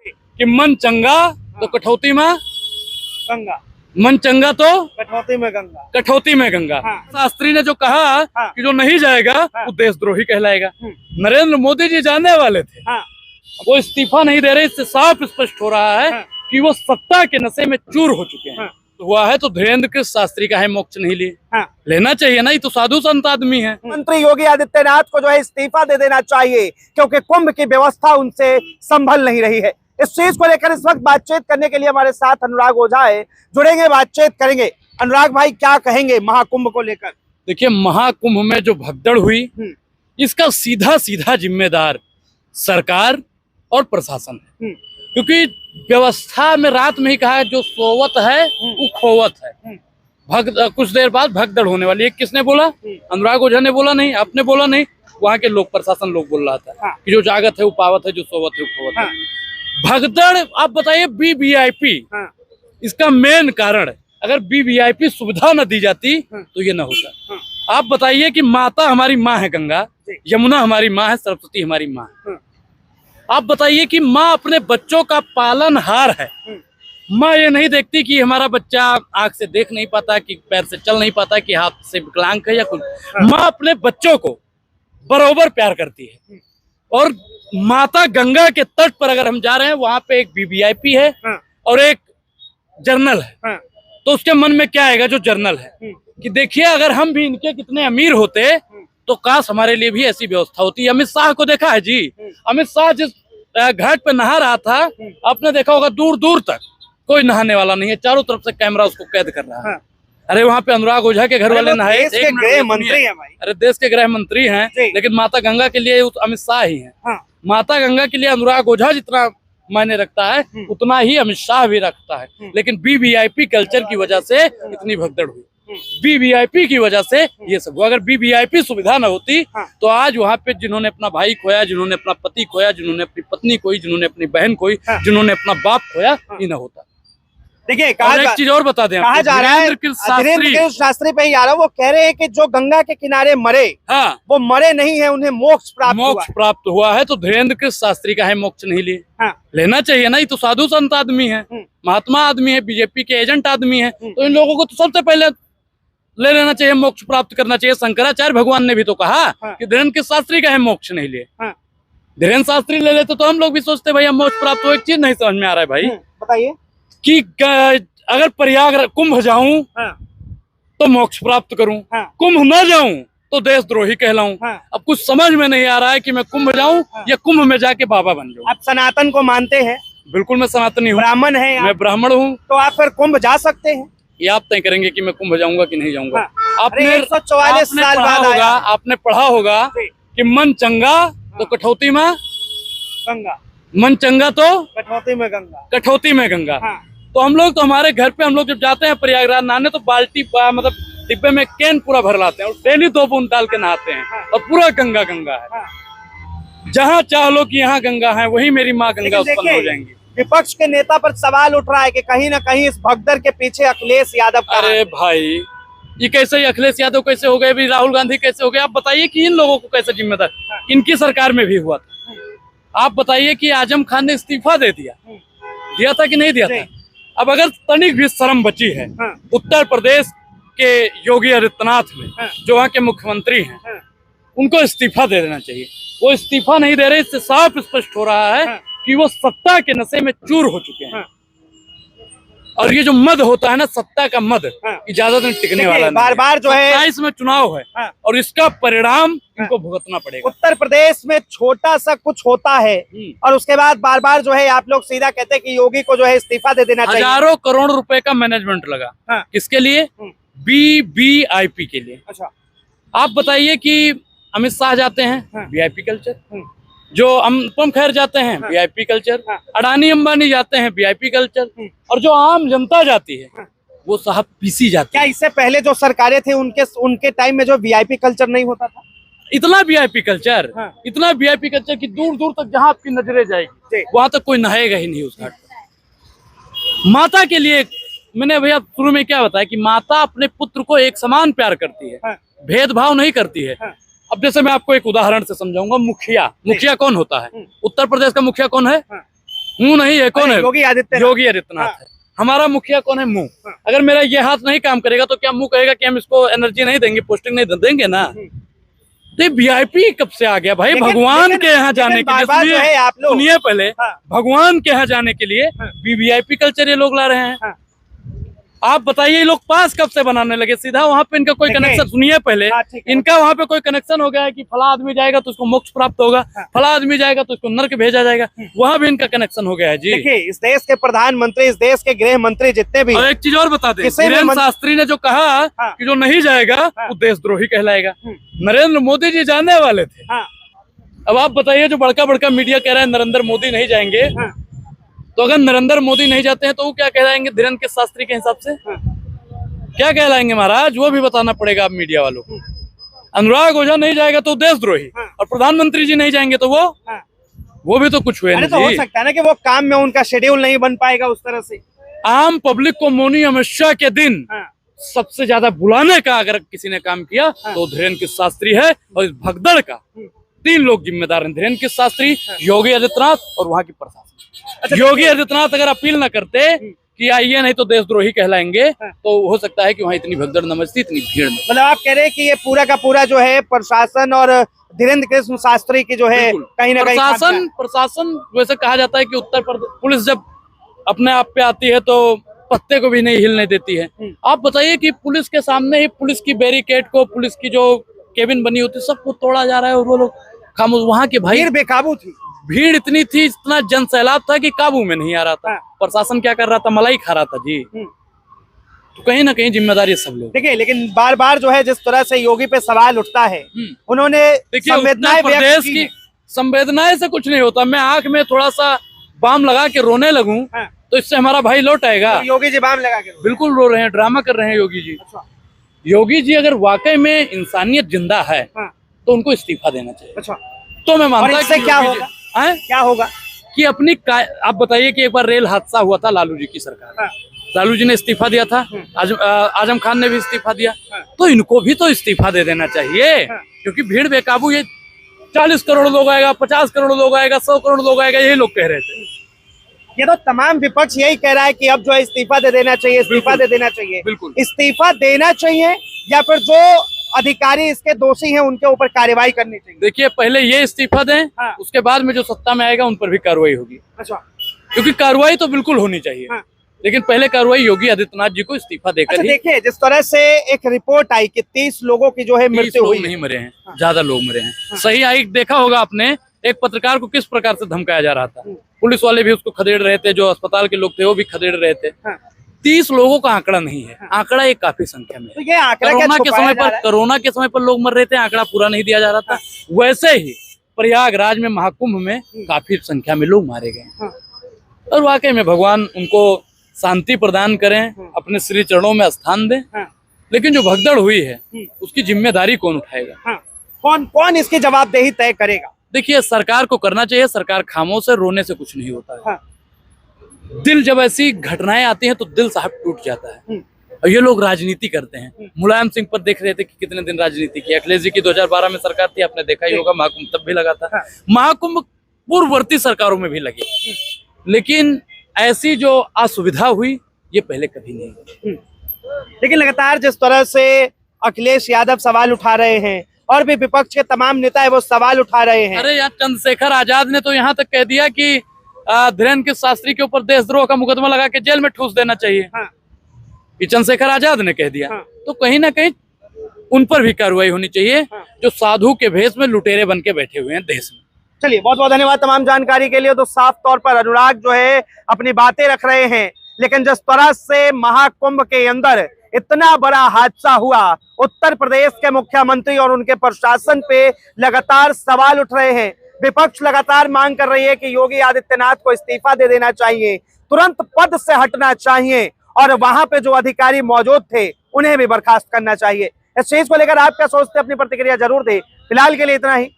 कि मन चंगा तो कठौती में गंगा, मन चंगा तो कठौती में गंगा। कठौती में गंगा। हाँ। शास्त्री ने जो कहा हाँ। कि जो नहीं जाएगा हाँ। वो देशद्रोही कहलाएगा। नरेंद्र मोदी जी जाने वाले थे, हाँ। वो इस्तीफा नहीं दे रहे। इससे साफ स्पष्ट हो रहा है हाँ। कि वो सत्ता के नशे में चूर हो चुके हैं। हाँ। तो हुआ है तो धीरेन्द्र कृष्ण शास्त्री का है मोक्ष नहीं लिए। हाँ। लेना चाहिए ना, ये तो साधु संत आदमी है। मंत्री योगी आदित्यनाथ को जो है इस्तीफा दे देना चाहिए, क्योंकि कुंभ की व्यवस्था उनसे संभल नहीं रही है। इस चीज को लेकर इस वक्त बातचीत करने के लिए हमारे साथ अनुराग ओझा है, जुड़ेंगे, बातचीत करेंगे। अनुराग भाई, क्या कहेंगे महाकुंभ को लेकर? देखिए, महाकुंभ में जो भगदड़ हुई, इसका सीधा सीधा जिम्मेदार सरकार और प्रशासन है। क्योंकि व्यवस्था में रात में ही कहा है, जो सोवत है वो खोवत है। कुछ देर बाद भगदड़ होने वाली है। किसने बोला? अनुराग ओझा ने बोला नहीं, आपने बोला नहीं, वहाँ के लोग, प्रशासन लोग बोल रहा था कि जो जागत है वो पावत है, जो सोवत है वो खोवत है। भगदड़, आप बताइए, वीवीआईपी इसका मेन कारण है। अगर वीवीआईपी सुविधा न दी जाती तो ये न होता। आप बताइए कि माता हमारी माँ है गंगा, यमुना हमारी माँ है, सरस्वती हमारी माँ है। आप बताइए कि माँ अपने बच्चों का पालनहार है। माँ ये नहीं देखती कि हमारा बच्चा आंख से देख नहीं पाता, कि पैर से चल नहीं पाता, कि हाथ से विकलांग है या कुछ। माँ अपने बच्चों को बराबर प्यार करती है। और माता गंगा के तट पर अगर हम जा रहे हैं, वहां पे एक वीवीआईपी है और एक जर्नल है, तो उसके मन में क्या आएगा जो जर्नल है, कि देखिए अगर हम भी इनके कितने अमीर होते तो काश हमारे लिए भी ऐसी व्यवस्था होती। अमित शाह को देखा है जी, अमित शाह जिस घाट पे नहा रहा था, आपने देखा होगा दूर दूर तक कोई नहाने वाला नहीं है, चारों तरफ से कैमरा उसको कैद कर रहा है। अरे वहाँ पे अनुराग ओझा के घर वाले नहाए, गृह मंत्री है भाई। अरे देश के गृह मंत्री हैं, लेकिन माता गंगा के लिए अमित शाह ही है। माता गंगा के लिए अनुराग ओझा जितना मायने रखता है उतना ही अमित शाह भी रखता है। लेकिन वीवीआईपी कल्चर की वजह से इतनी भगदड़ हुई, वीवीआईपी की वजह से ये सब हुआ। अगर वीवीआईपी सुविधा न होती तो आज वहाँ पे जिन्होंने अपना भाई खोया, जिन्होंने अपना पति खोया, जिन्होंने अपनी पत्नी खोई, जिन्होंने अपनी बहन खोई, जिन्होंने अपना बाप खोया, ये न होता। देखिए, एक चीज और बता दें, कहा जा रहा है, धीरेन्द्र कृष्ण शास्त्री पे ही आ रहा है, वो कह रहे हैं कि जो गंगा के किनारे मरे, वो मरे नहीं है, उन्हें मोक्ष प्राप्त हुआ है। तो धीरेन्द्र कृष्ण शास्त्री का है मोक्ष नहीं लिए। लेना चाहिए ना, ये तो साधु संत आदमी है, महात्मा आदमी है, बीजेपी के एजेंट आदमी है। तो इन लोगों को तो सबसे पहले ले लेना चाहिए, मोक्ष प्राप्त करना चाहिए। शंकराचार्य भगवान ने भी तो कहा कि धीरेन्द्र कृष्ण शास्त्री का है मोक्ष नहीं लिए। धीरेन्द्र शास्त्री ले लेते तो हम लोग भी सोचते भैया मोक्ष प्राप्त हो। एक चीज नहीं समझ में आ रहा है भाई, बताइए, कि अगर प्रयाग कुंभ जाऊं तो मोक्ष प्राप्त करूं, कुंभ न जाऊं तो देशद्रोही कहलाऊं। अब कुछ समझ में नहीं आ रहा है कि मैं कुंभ जाऊं या कुंभ में जाके बाबा बन जाऊं। आप सनातन को मानते हैं? बिल्कुल, मैं सनातनी हूँ, ब्राह्मण है, मैं ब्राह्मण हूँ। तो आप फिर कुंभ जा सकते हैं? ये आप तय करेंगे कि मैं कुंभ जाऊंगा कि नहीं जाऊंगा। आपने 144 साल बाद होगा, आपने पढ़ा होगा कि मन चंगा तो कठौती में गंगा, मन चंगा तो कठौती में गंगा, कठौती में गंगा। तो हम लोग, तो हमारे घर पे हम लोग जब जाते हैं प्रयागराज नहाने, तो बाल्टी मतलब डिब्बे में कैन पूरा भर लाते हैं और डेली 2 बूंद डाल के नहाते हैं, और पूरा गंगा गंगा है। जहाँ चाह लो कि यहाँ गंगा है, वही मेरी माँ गंगा उत्पन्न हो जाएंगी। विपक्ष के नेता पर सवाल उठ रहा है कि कहीं ना कहीं इस भगदड़ के पीछे अखिलेश यादव का। अरे भाई, ये कैसे अखिलेश यादव कैसे हो गए, भी राहुल गांधी कैसे हो गए? आप बताइए कि इन लोगों को कैसे जिम्मेदार, इनकी सरकार में भी हुआ था। आप बताइए कि आजम खान ने इस्तीफा दे दिया था कि नहीं दिया था? अब अगर तनिक भी शर्म बची है, उत्तर प्रदेश के योगी आदित्यनाथ में, जो वहाँ के मुख्यमंत्री हैं, उनको इस्तीफा दे देना चाहिए। वो इस्तीफा नहीं दे रहे। इससे साफ स्पष्ट हो रहा है कि वो सत्ता के नशे में चूर हो चुके हैं। और ये जो मद होता है ना, सत्ता का मद, ज्यादा दिन टिकने वाला नहीं। बार बार जो है, इसमें चुनाव है और इसका परिणाम इनको भुगतना पड़ेगा। उत्तर प्रदेश में छोटा सा कुछ होता है और उसके बाद बार बार जो है आप लोग सीधा कहते हैं कि योगी को जो है इस्तीफा दे देना चाहिए। हजारों करोड़ रुपए का मैनेजमेंट लगा। किसके लिए? वीवीआईपी के लिए। अच्छा, आप बताइए कि अमित शाह जाते हैं, वीआईपी कल्चर। जो अनुपम खेर जाते हैं, वीआईपी कल्चर। अडानी अंबानी जाते हैं, वीआईपी कल्चर। और जो आम जनता जाती है वो साहब पीसी जाती है। क्या इससे पहले जो सरकारें थी उनके टाइम में जो वीआईपी कल्चर नहीं होता था? इतना वीआईपी कल्चर, इतना वीआईपी कल्चर कि दूर दूर तक जहाँ आपकी नजरें जाएगी वहां तक कोई नहाएगा ही नहीं उस घाट पर। माता के लिए मैंने भैया शुरू में क्या बताया कि माता अपने पुत्र को एक समान प्यार करती है, भेदभाव नहीं करती है। अब जैसे मैं आपको एक उदाहरण से समझाऊंगा, मुखिया कौन होता है? उत्तर प्रदेश का मुखिया कौन है? मुंह नहीं है, कौन है? योगी आदित्यनाथ। योगी आदित्यनाथ हाँ। है। हमारा मुखिया कौन है? मुंह। हाँ। अगर मेरा ये हाथ नहीं काम करेगा तो क्या मुंह कहेगा कि हम इसको एनर्जी नहीं देंगे, पोस्टिंग नहीं देंगे ना? तो वीआईपी कब से आ गया भाई? भगवान के यहाँ जाने के लिए बार-बार जो है आप लोग सुनिए पहले, हाँ। भगवान के यहाँ जाने के लिए हाँ। वीवीआईपी कल्चर ये लोग ला रहे हैं। हाँ। आप बताइए ये लोग पास कब से बनाने लगे? सीधा वहां पे इनका कोई देखिए। कनेक्शन, सुनिए पहले, हाँ, ठीक है। इनका वहां पे कोई कनेक्शन हो गया है कि फला आदमी जाएगा तो उसको मोक्ष प्राप्त होगा, हाँ। फला आदमी जाएगा तो उसको नर्क भेजा जाएगा, वहां भी इनका कनेक्शन हो गया है जी। देखिए, इस देश के प्रधानमंत्री, इस देश के गृह मंत्री जितने भी, और एक चीज और बता दें, किसी भी वीरेंद्र शास्त्री ने जो कहा हाँ। कि जो नहीं जाएगा हाँ। वो देशद्रोही कहलाएगा। नरेंद्र मोदी जी जाने वाले थे। हाँ। अब आप बताइए, जो बड़का बड़का मीडिया कह रहा है नरेंद्र मोदी नहीं जाएंगे, हाँ। तो अगर नरेंद्र मोदी नहीं जाते हैं तो वो क्या कहलाएंगे धीरेन्द्र शास्त्री के हिसाब से? हाँ। क्या कहलाएंगे महाराज? वो भी बताना पड़ेगा आप मीडिया वालों को। अनुराग ओझा नहीं जाएगा तो देशद्रोही, हाँ। और प्रधानमंत्री जी नहीं जाएंगे तो हाँ। वो भी तो कुछ हुए अरे ना तो हो जी। सकता है ना कि वो काम में उनका शेड्यूल नहीं बन पाएगा उस तरह से। आम पब्लिक को मौनी अमित शाह के दिन हाँ। सबसे ज्यादा बुलाने का अगर किसी ने काम किया तो धीरेन्द्र शास्त्री है, और इस भगदड़ का 3 लोग जिम्मेदार हैं, धीरेन्द्र शास्त्री, योगी आदित्यनाथ और वहां की प्रशासन। योगी आदित्यनाथ अगर अपील न करते कि आइए नहीं तो देशद्रोही कहलाएंगे, तो हो सकता है कि वहाँ इतनी भगदड़ न मचती, इतनी भीड़ न। मतलब आप कह रहे हैं कि ये पूरा का पूरा जो है प्रशासन और धीरेन्द्र कृष्ण शास्त्री की जो है कहीं ना कहीं प्रशासन वैसे कहा जाता है कि उत्तर प्रदेश पुलिस जब अपने आप पे आती है तो पत्ते को भी नहीं हिलने देती है। आप बताइए कि पुलिस के सामने ही पुलिस की बैरिकेड को, पुलिस की जो केबिन बनी होती है, सबको तोड़ा जा रहा है, और वो लोग खामोश। वहाँ के भाई भीड़ बेकाबू थी, भीड़ इतनी थी, इतना जन सैलाब था कि काबू में नहीं आ रहा था। हाँ। प्रशासन क्या कर रहा था? मलाई खा रहा था जी। तो कहीं ना कहीं जिम्मेदारी सब लोग। देखिए, लेकिन बार बार जो है जिस तरह से योगी पे सवाल उठता है, उन्होंने देखिए, संवेदनाएं उत्तर व्यक्त प्रदेश की की हैं। संवेदनाएं से कुछ नहीं होता। मैं आंख में थोड़ा सा बाम लगा के रोने लगूं हाँ। तो इससे हमारा भाई लौट आएगा? तो योगी जी बाम लगा के बिल्कुल रो रहे हैं, ड्रामा कर रहे हैं योगी जी। अच्छा। योगी जी अगर वाकई में इंसानियत जिंदा है हाँ। तो उनको इस्तीफा देना चाहिए। अच्छा। तो मैं मानता और इससे क्या होगा? क्या होगा कि अपनी आप बताइए कि एक बार रेल हादसा हुआ था लालू जी की सरकार में। हाँ। लालू जी ने इस्तीफा दिया था, आजम खान ने भी इस्तीफा दिया, तो इनको भी तो इस्तीफा दे देना चाहिए। क्योंकि भीड़ बेकाबू, ये 40 करोड़ लोग आएगा, 50 करोड़ लोग आएगा, 100 करोड़ लोग आएगा, यही लोग कह रहे थे। ये तो तमाम विपक्ष यही कह रहा है कि अब जो है इस्तीफा दे देना चाहिए, इस्तीफा दे देना चाहिए। बिल्कुल। इस्तीफा देना चाहिए या फिर जो अधिकारी इसके दोषी हैं उनके ऊपर कार्रवाई करनी चाहिए? देखिए, पहले ये इस्तीफा दें, हाँ। उसके बाद में जो सत्ता में आएगा उन पर भी कार्रवाई होगी। अच्छा। क्योंकि कार्रवाई तो बिल्कुल होनी चाहिए, हाँ। लेकिन पहले कार्रवाई योगी आदित्यनाथ जी को इस्तीफा देकर अच्छा, ही। देखिए, जिस तरह से एक रिपोर्ट आई कि 30 लोगों की जो है 30 मृत्यु लोग हुई नहीं है। मरे हैं, ज्यादा लोग मरे हैं। सही आई, देखा होगा आपने एक पत्रकार को किस प्रकार से धमकाया जा रहा था। पुलिस वाले भी उसको खदेड़ रहे थे, जो अस्पताल के लोग थे वो भी खदेड़ रहे थे। 30 लोगों का आंकड़ा नहीं है, आंकड़ा एक काफी संख्या में। तो ये आंकड़ा क्या कोरोना के छुपाया समय जा पर रहा है? कोरोना के समय पर लोग मर रहे थे, आंकड़ा पूरा नहीं दिया जा रहा था। वैसे ही प्रयागराज में महाकुंभ में काफी संख्या में लोग मारे गए, और वाकई में भगवान उनको शांति प्रदान करें, अपने श्री चरणों में स्थान दें। लेकिन जो भगदड़ हुई है उसकी जिम्मेदारी कौन उठाएगा? कौन इसकी जवाबदेही तय करेगा? देखिए, सरकार को करना चाहिए। सरकार खामोश है, रोने से कुछ नहीं होता है। दिल जब ऐसी घटनाएं आती हैं तो दिल साहब टूट जाता है। और ये लोग राजनीति करते हैं। मुलायम सिंह पर देख रहे थे कि कितने दिन राजनीति की। अखिलेश जी की 2012 में सरकार थी, आपने देखा ही होगा, महाकुंभ तब भी लगा था। महाकुंभ पूर्ववर्ती सरकारों में भी लगे, लेकिन ऐसी जो असुविधा हुई ये पहले कभी नहीं हुई। लेकिन लगातार जिस तरह से अखिलेश यादव सवाल उठा रहे हैं और भी विपक्ष के तमाम नेता है वो सवाल उठा रहे हैं। अरे यार, चंद्रशेखर आजाद ने तो यहाँ तक कह दिया कि धीरेन्द्र शास्त्री के ऊपर देशद्रोह का मुकदमा लगा के जेल में ठूस देना चाहिए। ये चंद्रशेखर आजाद ने कह दिया। तो कहीं ना कहीं उन पर भी कार्रवाई होनी चाहिए, जो साधु के भेष में लुटेरे बन के बैठे हुए हैं देश में। चलिए, बहुत बहुत धन्यवाद तमाम जानकारी के लिए। तो साफ तौर पर अनुराग जो है अपनी बातें रख रहे हैं, लेकिन जिस तरह से महाकुंभ के अंदर इतना बड़ा हादसा हुआ, उत्तर प्रदेश के मुख्यमंत्री और उनके प्रशासन पे लगातार सवाल उठ रहे हैं। विपक्ष लगातार मांग कर रही है कि योगी आदित्यनाथ को इस्तीफा दे देना चाहिए, तुरंत पद से हटना चाहिए, और वहां पे जो अधिकारी मौजूद थे उन्हें भी बर्खास्त करना चाहिए। इस चीज को लेकर आप क्या सोचते हैं? अपनी प्रतिक्रिया जरूर दें। फिलहाल के लिए इतना ही।